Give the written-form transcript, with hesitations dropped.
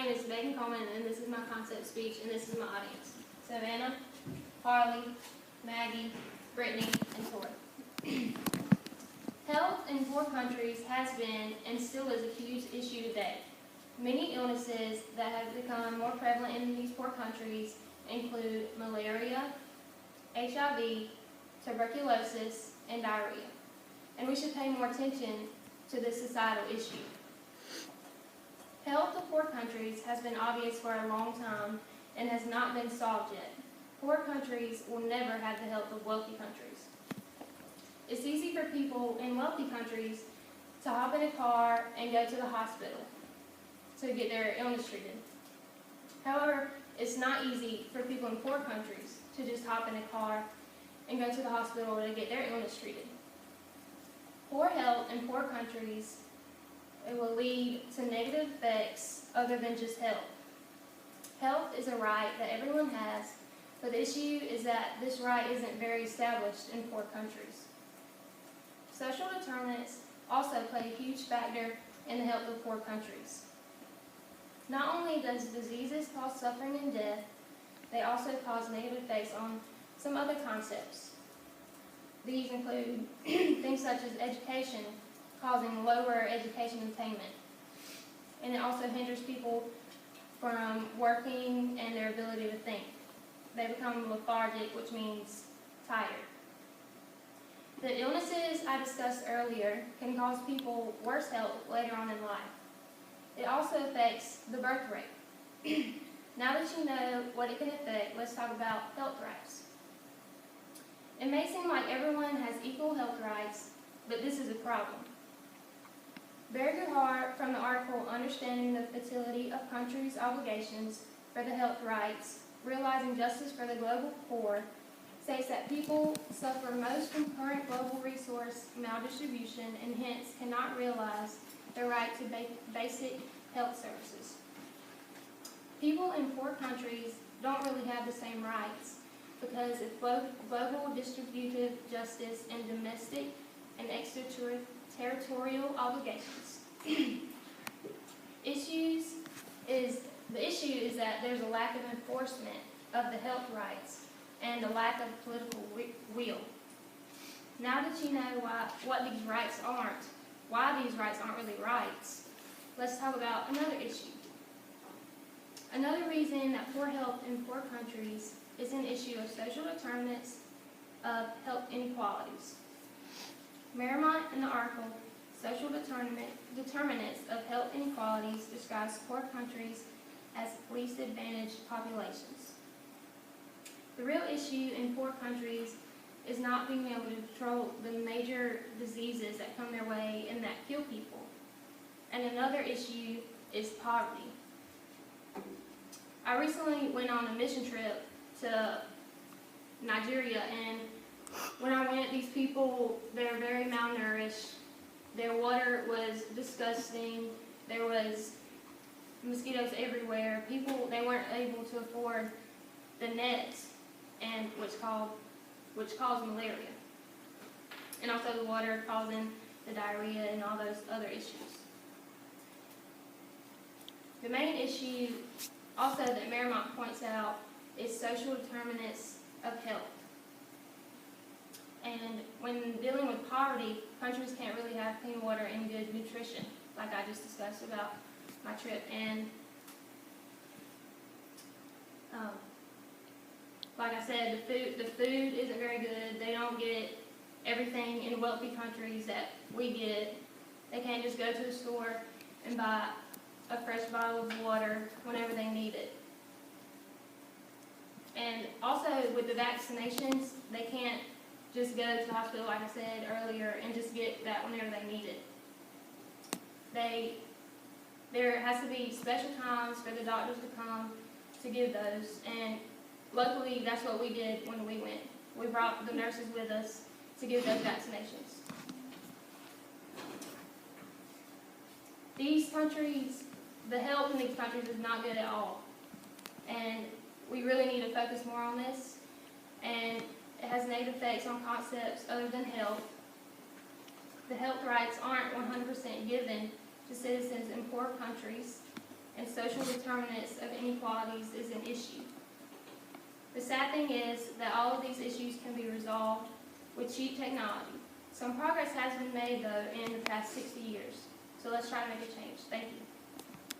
name is Megan Coleman, and this is my concept speech, and this is my audience. Savannah, Harley, Maggie, Brittany, and Tori. Health in poor countries has been and still is a huge issue today. Many illnesses that have become more prevalent in these poor countries include malaria, HIV, tuberculosis, and diarrhea. And we should pay more attention to this societal issue. Health of poor countries has been obvious for a long time and has not been solved yet. Poor countries will never have the health of wealthy countries. It's easy for people in wealthy countries to hop in a car and go to the hospital to get their illness treated. However, it's not easy for people in poor countries to just hop in a car and go to the hospital to get their illness treated. Poor health in poor countries, it will lead to negative effects other than just health. Health is a right that everyone has, but the issue is that this right isn't very established in poor countries. Social determinants also play a huge factor in the health of poor countries. Not only does diseases cause suffering and death, they also cause negative effects on some other concepts. These include things such as education, causing lower education attainment. And it also hinders people from working and their ability to think. They become lethargic, which means tired. The illnesses I discussed earlier can cause people worse health later on in life. It also affects the birth rate. Now that you know what it can affect, let's talk about health rights. It may seem like everyone has equal health rights, but this is a problem. Barry Hart, from the article Understanding the Futility of Countries' Obligations for the Health Rights, Realizing Justice for the Global Poor, states that people suffer most from current global resource maldistribution and hence cannot realize their right to basic health services. People in poor countries don't really have the same rights because of global distributive justice and domestic and extraterritorial obligations. The issue is that there's a lack of enforcement of the health rights and a lack of political will. Now that you know why these rights aren't really rights, let's talk about another issue. Another reason that poor health in poor countries is an issue of social determinants of health inequalities. Merrimont, in the article Social Determinants of Health Inequalities, describes poor countries as least advantaged populations. The real issue in poor countries is not being able to control the major diseases that come their way and that kill people. And another issue is poverty. I recently went on a mission trip to Nigeria, and when I went, these people, they're very malnourished. Their water was disgusting. There was mosquitoes everywhere. People, they weren't able to afford the nets, and which caused malaria. And also the water causing the diarrhea and all those other issues. The main issue also that Merrimont points out is social determinants of health. And when dealing with poverty, countries can't really have clean water and good nutrition, like I just discussed about my trip. And like I said, the food isn't very good. They don't get everything in wealthy countries that we get. They can't just go to the store and buy a fresh bottle of water whenever they need it. And also with the vaccinations, they can't just go to the hospital, like I said earlier, and just get that whenever they need it. There has to be special times for the doctors to come to give those, and luckily that's what we did when we went. We brought the nurses with us to give those vaccinations. These countries, the health in these countries is not good at all, and we really need to focus more on this, and it has negative effects on concepts other than health. The health rights aren't 100% given to citizens in poor countries, and and social determinants of inequalities is an issue. The sad thing is that all of these issues can be resolved with cheap technology. Some progress has been made, though, in the past 60 years. So let's try to make a change. Thank you.